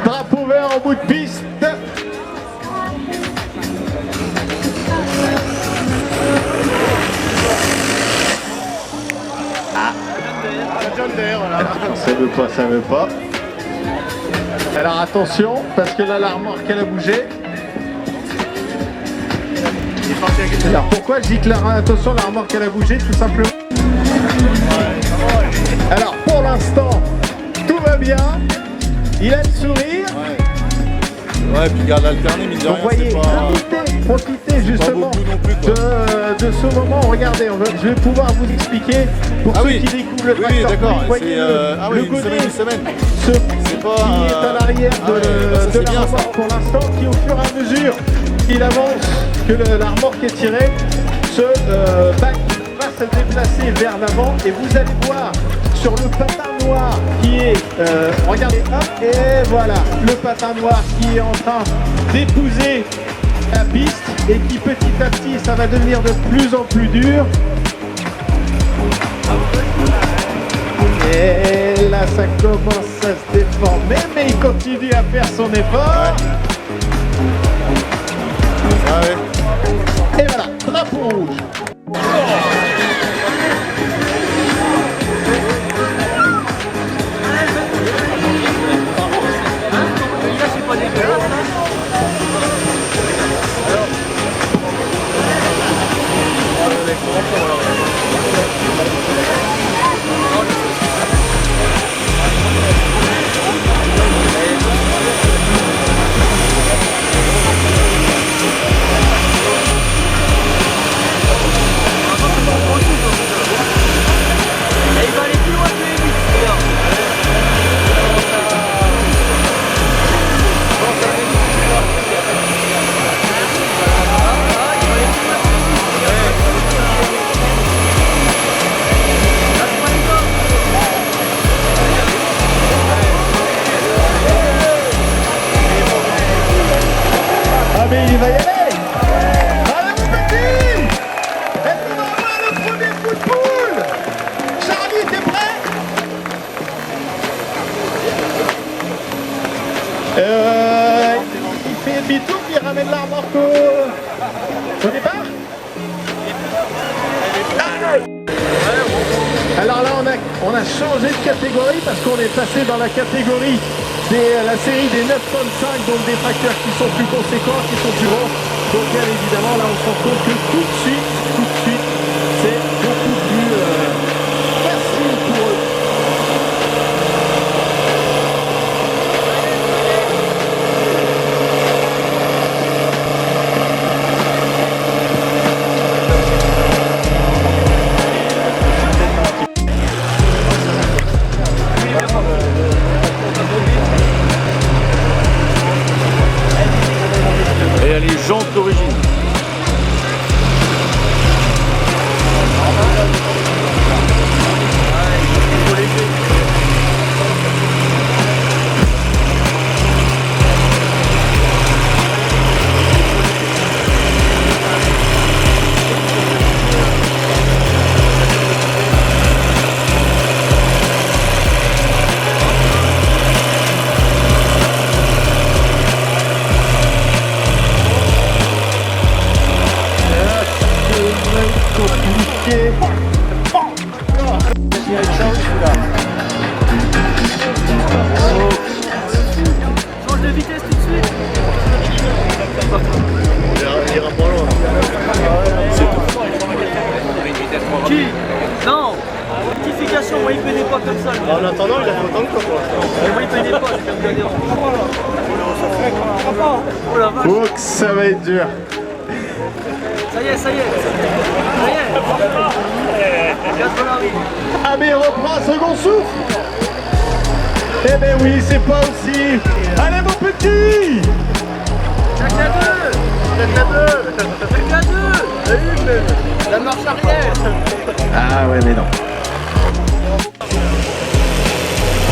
Drapeau vert en bout de piste. Ah, ça veut pas, ça veut pas. Alors attention, parce que là la remorque elle a bougé. Alors pourquoi je dis que attention, la remorque elle a bougé, tout simplement. Alors pour l'instant, tout va bien. Il a le sourire. Ouais, puis garde alterné, mais vous voyez, profitez justement de ce moment. Regardez, je vais pouvoir vous expliquer pour ceux qui découvrent le tracteur. Oui, d'accord. Vous voyez le godet, une semaine. Ce qui est à l'arrière de la remorque pour l'instant, qui au fur et à mesure qu'il avance, que la remorque est tirée, va se déplacer vers l'avant et vous allez voir sur le patin noir qui est, regardez, hop, et voilà, le patin noir qui est en train d'épouser la piste et qui petit à petit, ça va devenir de plus en plus dur. Et là, ça commence à se déformer, mais il continue à faire son effort. Et voilà, drapeau rouge. Mais il va y aller. Allez mon petit. Est-ce qu'on envoie le premier coup de poule? Charlie, t'es prêt? Il fait demi-tour, il ramène la remorque au départ. Alors là on a changé de catégorie parce qu'on est passé dans la catégorie la série des 9,5 tonnes, donc des tracteurs qui sont plus conséquents, qui sont plus gros. Donc bien évidemment, là on se rend compte que tout de suite, c'est beaucoup plus facile pour eux. Et les jantes d'origine. Change de vitesse tout de suite. Il ira pas loin. Qui? Non. Rectification, moi il pédait pas comme ça. En attendant, il a fait autant de quoi pour l'instant. Moi il pédait pas, je viens de dire. Oh la vache. Oh que ça va être dur. Ça y est. Ah mais il reprend un second souffle. Eh ben oui, c'est pas aussi. Allez mon petit. La marche arrière. Ah ouais mais non.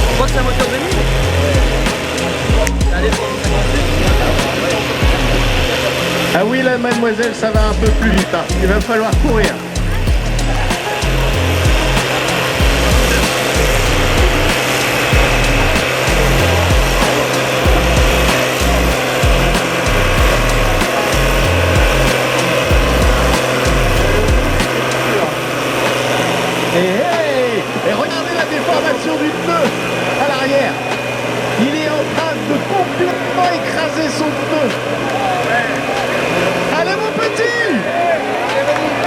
Je crois que c'est la moteur de mine. Allez, Ah oui là mademoiselle, ça va un peu plus vite. Hein. Il va falloir courir. complètement écrasé son pneu. Allez mon petit!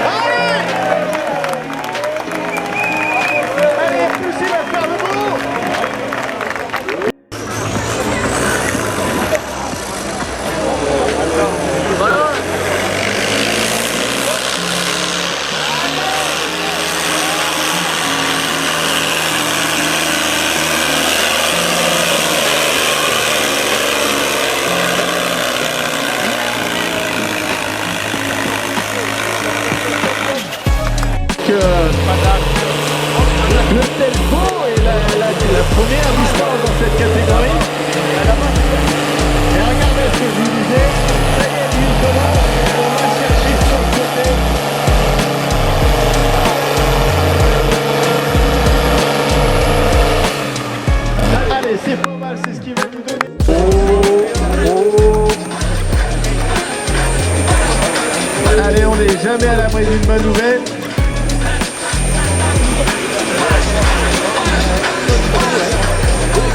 Allez! Allez, poussez la faire le beau! Le tempo est la première distance dans cette catégorie. Et regardez ce que je vous disais, ça y est, il commence, on va chercher sur le côté. Allez, c'est pas mal, c'est ce qu'il va nous donner. Allez, on n'est jamais à l'abri d'une bonne nouvelle.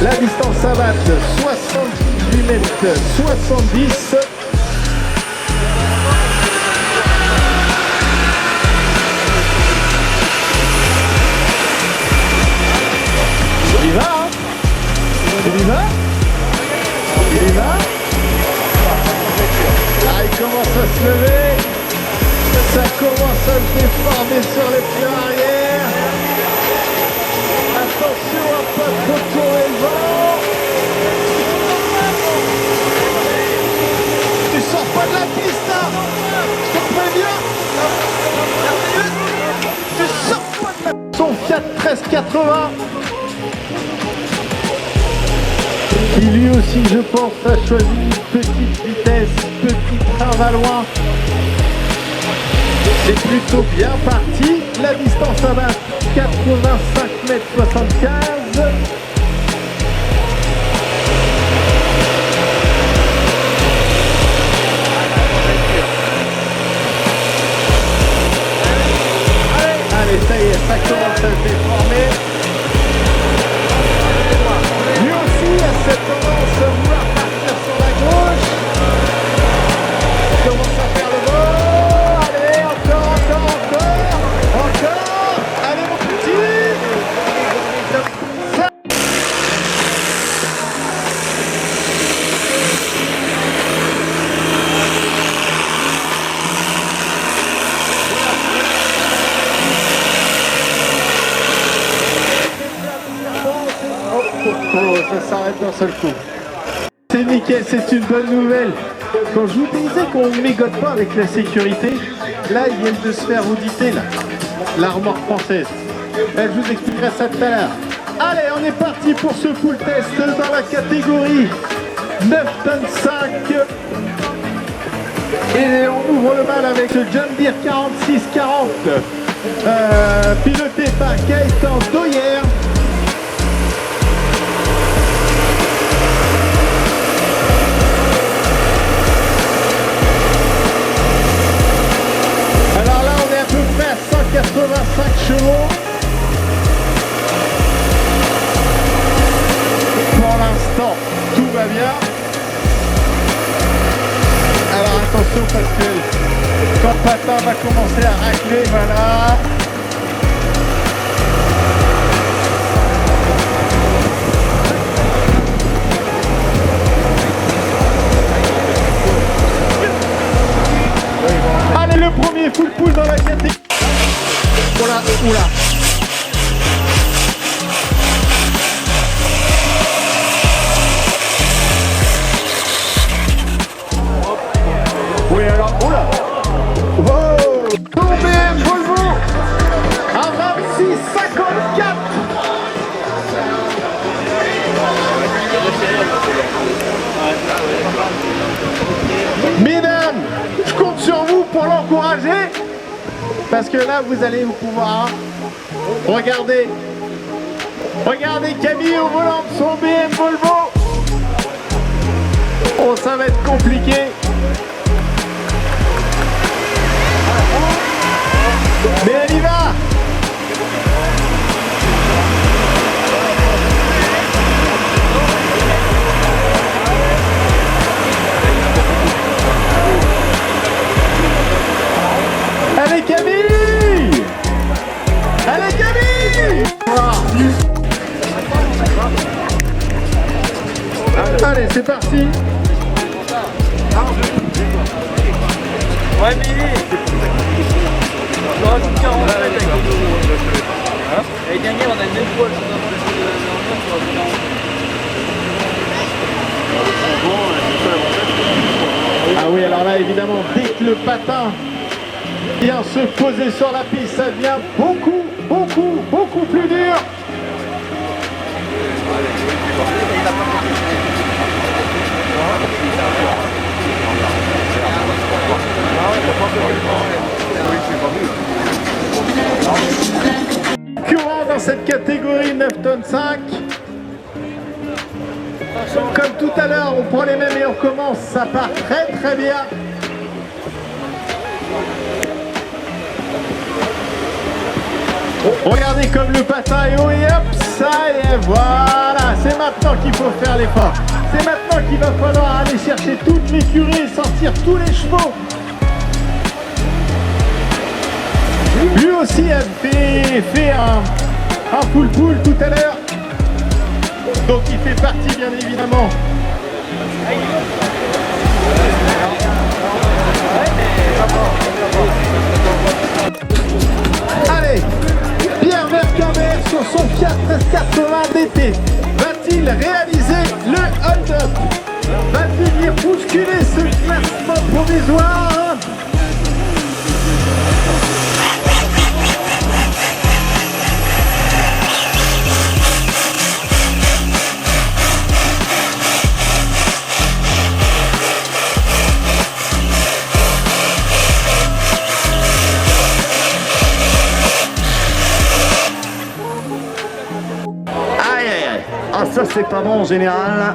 La distance savate, 78 mètres 70. Il y va, hein? Il y va? Il y va? Ah, il commence à se lever. Ça commence à se déformer sur les pieds arrière. Attention à pas trop tourner le vent. Tu sors pas de la piste là. Je te préviens. Tu sors pas de la piste. Son Fiat 1380 qui lui aussi je pense a choisi une petite vitesse, petit train va loin. C'est plutôt bien parti. La distance à battre 85 mètres 75. Allez, ça y est, ça commence à se déformer. Lui aussi a cette tendance à vouloir partir sur la gauche. Il commence à faire le beau. Allez, encore. Allez mon petit. Ça. Oh, ça s'arrête d'un seul coup. C'est nickel, c'est une bonne nouvelle. Quand je vous disais qu'on ne mégote pas avec la sécurité, là ils viennent de se faire auditer là, la remorque française. Je vous expliquerai ça tout à l'heure. Allez, on est parti pour ce full test dans la catégorie 9 tonnes 5. Et on ouvre le bal avec le John Deere 4640, piloté par Gaëtan Doyer. Alors là, on est à peu près à 185 chevaux. Pour l'instant, tout va bien. Alors attention parce que quand Papa va commencer à racler, voilà. Allez, le premier full pool dans la catégorie. Oula, oula. Oui, alors, oula. Wow. Tombé, Volvo. À 26,54. Mesdames, je compte sur vous pour l'encourager. Parce que là, vous allez pouvoir regarder Camille au volant de son BM Volvo. Oh, ça va être compliqué. Mais elle y va. Allez, c'est parti. Ouais, mais j'aurais fait 40 mètres avec le dos. L'année dernière, on a le même poids. Ah oui, alors là, évidemment, dès que le patin vient se poser sur la piste, ça devient beaucoup plus dur. Concurrent dans cette catégorie 9 tonnes 5. Comme tout à l'heure, on prend les mêmes et on recommence, ça part très bien. Regardez comme le patin est haut et hop, ça y est, voilà, c'est maintenant qu'il faut faire l'effort. C'est maintenant qu'il va falloir aller chercher toute l'écurie et sortir tous les chevaux. Lui aussi a fait un full pull tout à l'heure. Donc il fait partie bien évidemment. Allez, Pierre Vercamer sur son Fiat 1380 DT. Va-t-il réaliser le hold-up? Va-t-il y bousculer ce classement provisoire? Ah, ça c'est pas bon en général.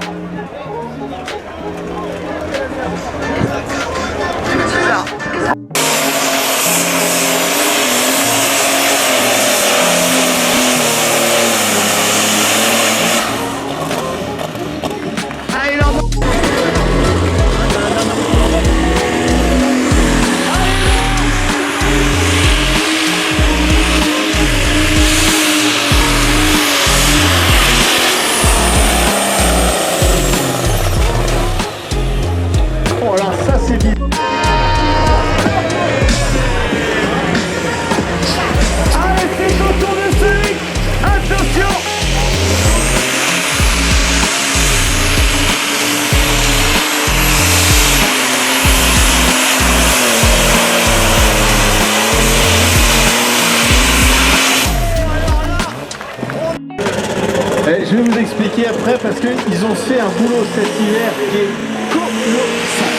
Je vais vous expliquer après parce qu'ils ont fait un boulot cet hiver qui est colossal.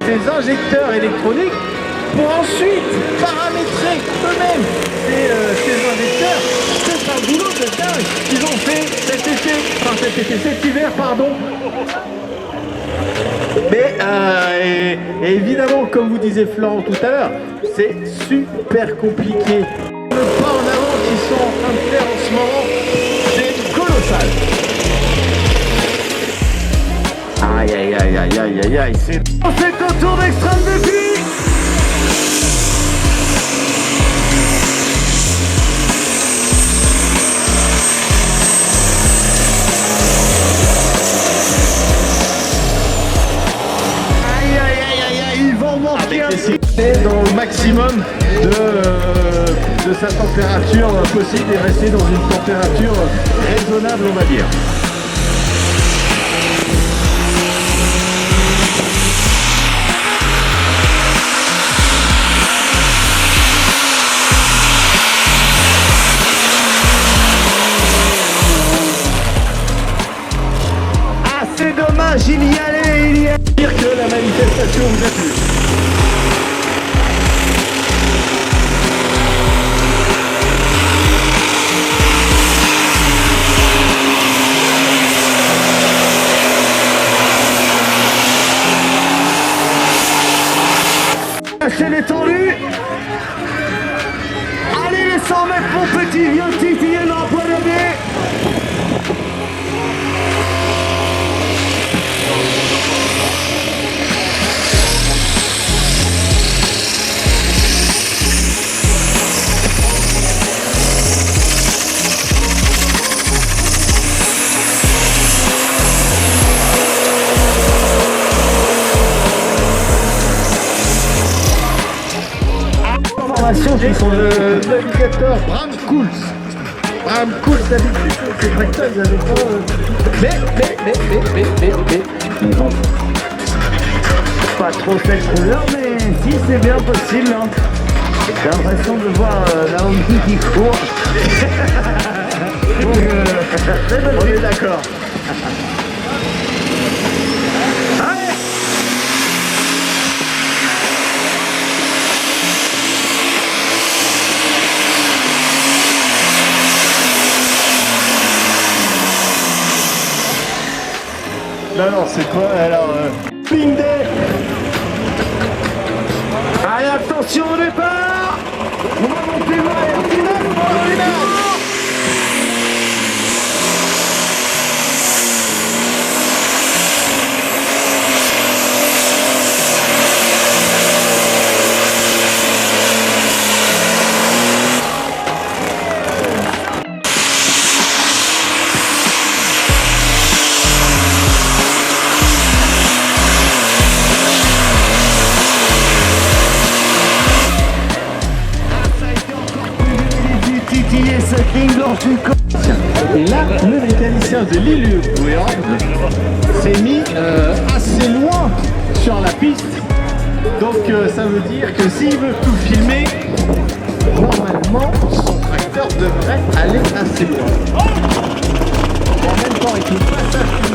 Des injecteurs électroniques pour ensuite paramétrer eux-mêmes ces injecteurs. C'est un boulot de dingue qu'ils ont fait cet hiver, pardon. Mais et évidemment, comme vous disait Florent tout à l'heure, c'est super compliqué. Le pas en avant qu'ils sont en train de faire en ce moment, c'est colossal. Aïe, c'est un tour d'extrême défi. Dans le maximum de sa température possible et rester dans une température raisonnable, on va dire. Ah, c'est dommage, il y allait, dire que la manifestation vous a plu. Lâchez les tendus. Allez les 100 mètres mon petit, viens titiller l'empoisonné. informations qui sont Le navigateur Bram Kools. Bram Kools, d'habitude, ces tracteurs, ils avaient pas... Bon. Pas trop celle couleur, mais si c'est bien possible. Hein. J'ai l'impression de voir la Honda qui court. Donc, on est d'accord. Allez! Non, c'est quoi alors Ping day. Allez, attention au départ. On va monter loin et on finit pour le départ. Et là, le mécanicien de l'île s'est mis assez loin sur la piste. Donc ça veut dire que s'il veut tout filmer, normalement son tracteur devrait aller assez loin. En même temps, avec le passage